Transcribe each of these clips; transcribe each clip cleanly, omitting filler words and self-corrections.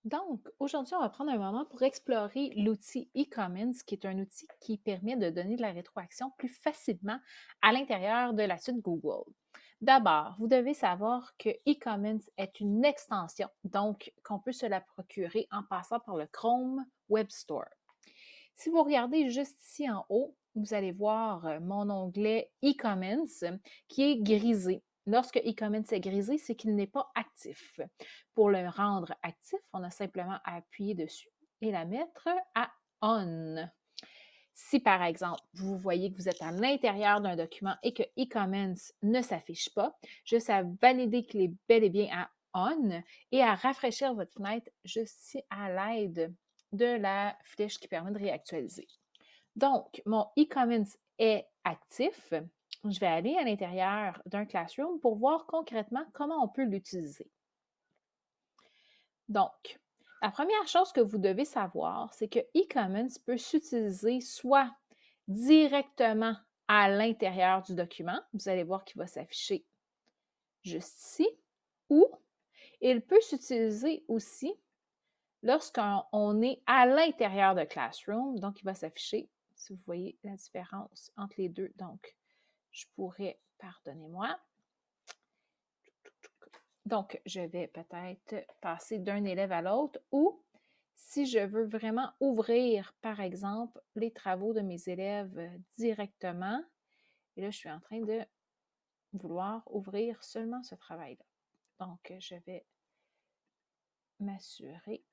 Donc, aujourd'hui, on va prendre un moment pour explorer l'outil e-comments, qui est un outil qui permet de donner de la rétroaction plus facilement à l'intérieur de la suite Google. D'abord, vous devez savoir que e-comments est une extension, donc qu'on peut se la procurer en passant par le Chrome Web Store. Si vous regardez juste ici en haut, vous allez voir mon onglet e-comments qui est grisé. Lorsque e-comments est grisé, c'est qu'il n'est pas actif. Pour le rendre actif, on a simplement à appuyer dessus et la mettre à on. Si par exemple, vous voyez que vous êtes à l'intérieur d'un document et que e-comments ne s'affiche pas, juste à valider qu'il est bel et bien à on et à rafraîchir votre fenêtre juste ici à l'aide de la flèche qui permet de réactualiser. Donc, mon e-comments est actif. Je vais aller à l'intérieur d'un Classroom pour voir concrètement comment on peut l'utiliser. Donc, la première chose que vous devez savoir, c'est que e-comments peut s'utiliser soit directement à l'intérieur du document, vous allez voir qu'il va s'afficher juste ici, ou il peut s'utiliser aussi lorsqu'on est à l'intérieur de Classroom, donc il va s'afficher, si vous voyez la différence entre les deux. Donc, je pourrais, pardonnez-moi, donc je vais peut-être passer d'un élève à l'autre ou si je veux vraiment ouvrir, par exemple, les travaux de mes élèves directement, et là, je suis en train de vouloir ouvrir seulement ce travail-là. Donc, je vais m'assurer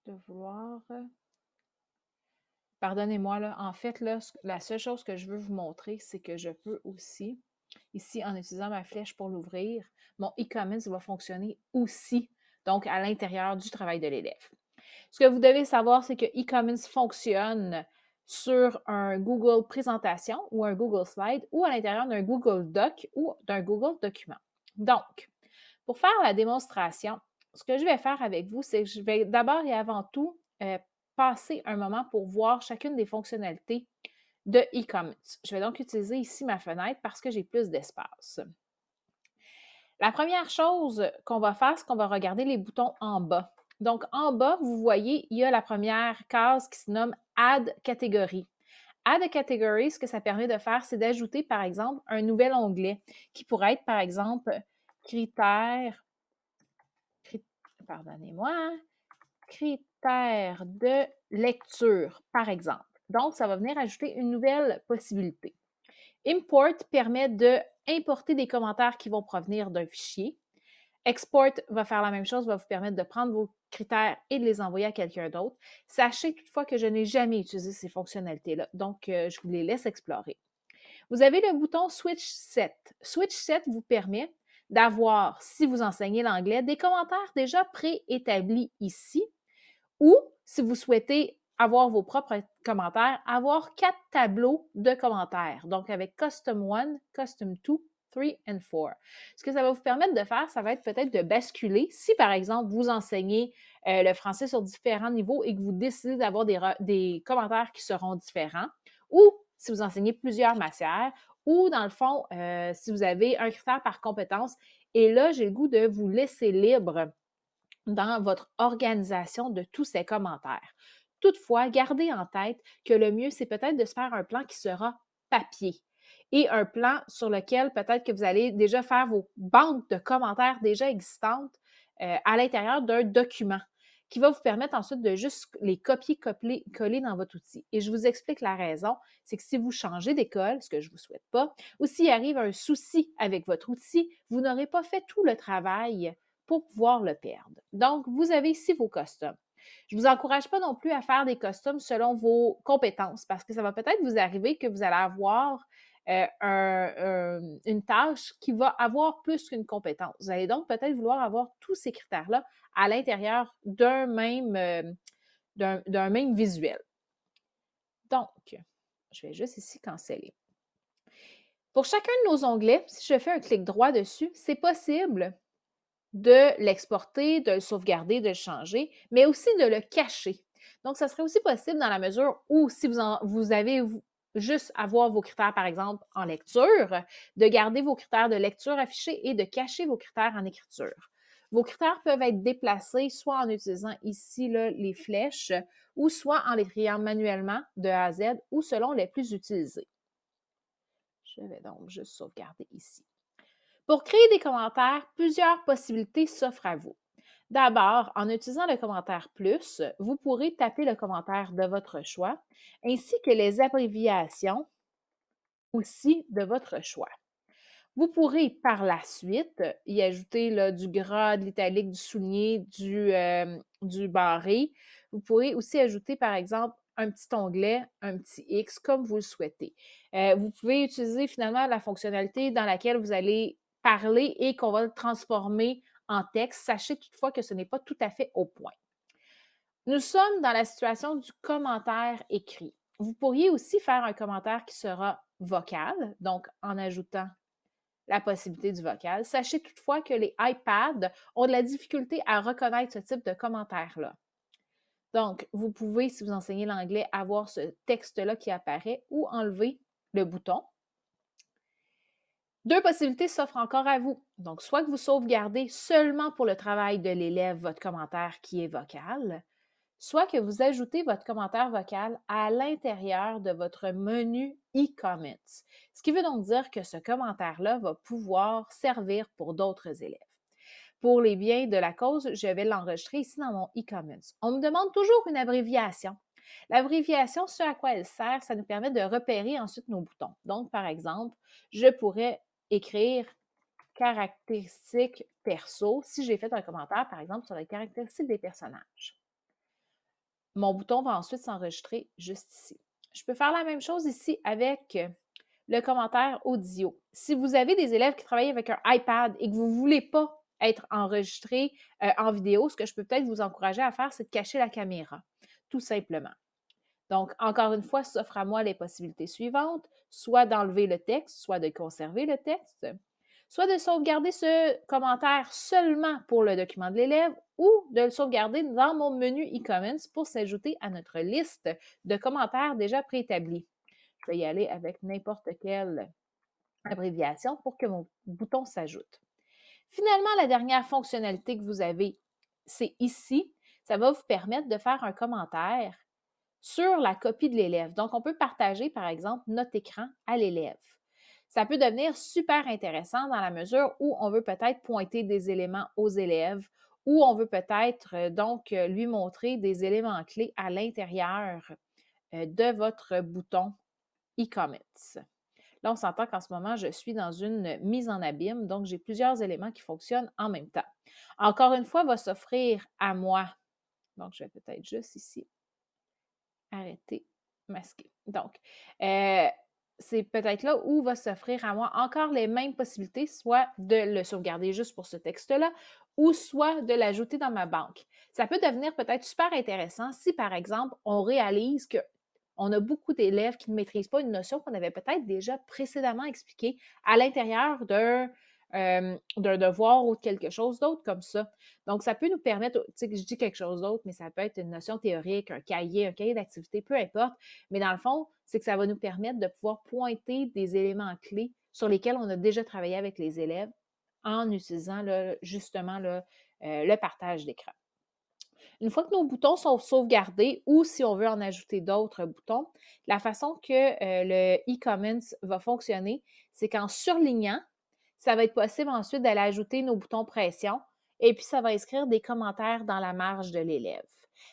de vouloir pardonnez-moi, là, en fait, là, la seule chose que je veux vous montrer, c'est que je peux aussi, ici, en utilisant ma flèche pour l'ouvrir, mon e-comments va fonctionner aussi, donc à l'intérieur du travail de l'élève. Ce que vous devez savoir, c'est que e-comments fonctionne sur un Google Présentation ou un Google Slide ou à l'intérieur d'un Google Doc ou d'un Google Document. Donc, pour faire la démonstration, ce que je vais faire avec vous, c'est que je vais d'abord et avant tout passer un moment pour voir chacune des fonctionnalités de e-comments. Je vais donc utiliser ici ma fenêtre parce que j'ai plus d'espace. La première chose qu'on va faire, c'est qu'on va regarder les boutons en bas. Donc, en bas, vous voyez, il y a la première case qui se nomme Add Category. Add a Category, ce que ça permet de faire, c'est d'ajouter, par exemple, un nouvel onglet qui pourrait être, par exemple, critères, pardonnez-moi, critères de lecture, par exemple. Donc, ça va venir ajouter une nouvelle possibilité. Import permet d'importer des commentaires qui vont provenir d'un fichier. Export va faire la même chose, va vous permettre de prendre vos critères et de les envoyer à quelqu'un d'autre. Sachez toutefois que je n'ai jamais utilisé ces fonctionnalités-là, donc je vous les laisse explorer. Vous avez le bouton Switch Set. Switch Set vous permet d'avoir, si vous enseignez l'anglais, des commentaires déjà préétablis ici ou si vous souhaitez avoir vos propres commentaires, avoir 4 tableaux de commentaires. Donc, avec Custom 1, Custom 2, 3 et 4. Ce que ça va vous permettre de faire, ça va être peut-être de basculer. Si, par exemple, vous enseignez le français sur différents niveaux et que vous décidez d'avoir des commentaires qui seront différents, ou si vous enseignez plusieurs matières, ou dans le fond, si vous avez un critère par compétence, et là, j'ai le goût de vous laisser libre dans votre organisation de tous ces commentaires. Toutefois, gardez en tête que le mieux, c'est peut-être de se faire un plan qui sera papier et un plan sur lequel peut-être que vous allez déjà faire vos banques de commentaires déjà existantes à l'intérieur d'un document qui va vous permettre ensuite de juste les copier-coller dans votre outil. Et je vous explique la raison, c'est que si vous changez d'école, ce que je ne vous souhaite pas, ou s'il arrive un souci avec votre outil, vous n'aurez pas fait tout le travail pour pouvoir le perdre. Donc, vous avez ici vos customs. Je ne vous encourage pas non plus à faire des customs selon vos compétences parce que ça va peut-être vous arriver que vous allez avoir une tâche qui va avoir plus qu'une compétence. Vous allez donc peut-être vouloir avoir tous ces critères-là à l'intérieur d'un même visuel. Donc, je vais juste ici canceller. Pour chacun de nos onglets, si je fais un clic droit dessus, c'est possible de l'exporter, de le sauvegarder, de le changer, mais aussi de le cacher. Donc, ça serait aussi possible dans la mesure où si vous avez juste à voir vos critères, par exemple, en lecture, de garder vos critères de lecture affichés et de cacher vos critères en écriture. Vos critères peuvent être déplacés soit en utilisant ici là, les flèches ou soit en les triant manuellement de A à Z ou selon les plus utilisés. Je vais donc juste sauvegarder ici. Pour créer des commentaires, plusieurs possibilités s'offrent à vous. D'abord, en utilisant le commentaire plus, vous pourrez taper le commentaire de votre choix, ainsi que les abréviations aussi de votre choix. Vous pourrez par la suite y ajouter là, du gras, de l'italique, du souligné, du barré. Vous pourrez aussi ajouter, par exemple, un petit onglet, un petit X, comme vous le souhaitez. Vous pouvez utiliser finalement la fonctionnalité dans laquelle vous allez parler et qu'on va le transformer en texte. Sachez toutefois que ce n'est pas tout à fait au point. Nous sommes dans la situation du commentaire écrit. Vous pourriez aussi faire un commentaire qui sera vocal, donc en ajoutant la possibilité du vocal. Sachez toutefois que les iPads ont de la difficulté à reconnaître ce type de commentaire-là. Donc, vous pouvez, si vous enseignez l'anglais, avoir ce texte-là qui apparaît ou enlever le bouton. Deux possibilités s'offrent encore à vous. Donc, soit que vous sauvegardez seulement pour le travail de l'élève votre commentaire qui est vocal, soit que vous ajoutez votre commentaire vocal à l'intérieur de votre menu e-comments. Ce qui veut donc dire que ce commentaire-là va pouvoir servir pour d'autres élèves. Pour les biens de la cause, je vais l'enregistrer ici dans mon e-comments. On me demande toujours une abréviation. L'abréviation, ce à quoi elle sert, ça nous permet de repérer ensuite nos boutons. Donc, par exemple, je pourrais écrire caractéristiques perso si j'ai fait un commentaire, par exemple, sur les caractéristiques des personnages. Mon bouton va ensuite s'enregistrer juste ici. Je peux faire la même chose ici avec le commentaire audio. Si vous avez des élèves qui travaillent avec un iPad et que vous ne voulez pas être enregistré en vidéo, ce que je peux peut-être vous encourager à faire, c'est de cacher la caméra, tout simplement. Donc, encore une fois, s'offrent à moi les possibilités suivantes, soit d'enlever le texte, soit de conserver le texte, soit de sauvegarder ce commentaire seulement pour le document de l'élève ou de le sauvegarder dans mon menu e-comments pour s'ajouter à notre liste de commentaires déjà préétablis. Je vais y aller avec n'importe quelle abréviation pour que mon bouton s'ajoute. Finalement, la dernière fonctionnalité que vous avez, c'est ici. Ça va vous permettre de faire un commentaire sur la copie de l'élève. Donc, on peut partager, par exemple, notre écran à l'élève. Ça peut devenir super intéressant dans la mesure où on veut peut-être pointer des éléments aux élèves ou on veut peut-être lui montrer des éléments clés à l'intérieur de votre bouton e-comments. Là, on s'entend qu'en ce moment, je suis dans une mise en abîme, donc j'ai plusieurs éléments qui fonctionnent en même temps. Encore une fois, va s'offrir à moi. Donc, je vais peut-être juste ici arrêter, masquer. Donc, c'est peut-être là où va s'offrir à moi encore les mêmes possibilités, soit de le sauvegarder juste pour ce texte-là, ou soit de l'ajouter dans ma banque. Ça peut devenir peut-être super intéressant si, par exemple, on réalise que on a beaucoup d'élèves qui ne maîtrisent pas une notion qu'on avait peut-être déjà précédemment expliquée à l'intérieur d'un devoir ou de quelque chose d'autre comme ça. Donc, ça peut nous permettre, tu sais, je dis quelque chose d'autre, mais ça peut être une notion théorique, un cahier d'activité, peu importe. Mais dans le fond, c'est que ça va nous permettre de pouvoir pointer des éléments clés sur lesquels on a déjà travaillé avec les élèves en utilisant justement le partage d'écran. Une fois que nos boutons sont sauvegardés ou si on veut en ajouter d'autres boutons, la façon que le e-comments va fonctionner, c'est qu'en surlignant, ça va être possible ensuite d'aller ajouter nos boutons pression et puis ça va inscrire des commentaires dans la marge de l'élève.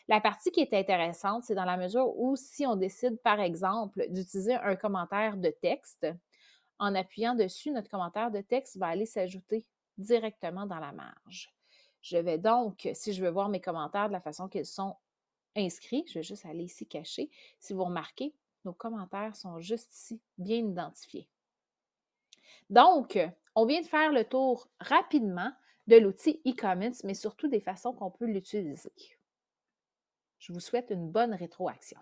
La partie qui est intéressante, c'est dans la mesure où si on décide, par exemple, d'utiliser un commentaire de texte, en appuyant dessus, notre commentaire de texte va aller s'ajouter directement dans la marge. Je vais donc, si je veux voir mes commentaires de la façon qu'ils sont inscrits, je vais juste aller ici cacher. Si vous remarquez, nos commentaires sont juste ici, bien identifiés. Donc, on vient de faire le tour rapidement de l'outil e-comments, mais surtout des façons qu'on peut l'utiliser. Je vous souhaite une bonne rétroaction.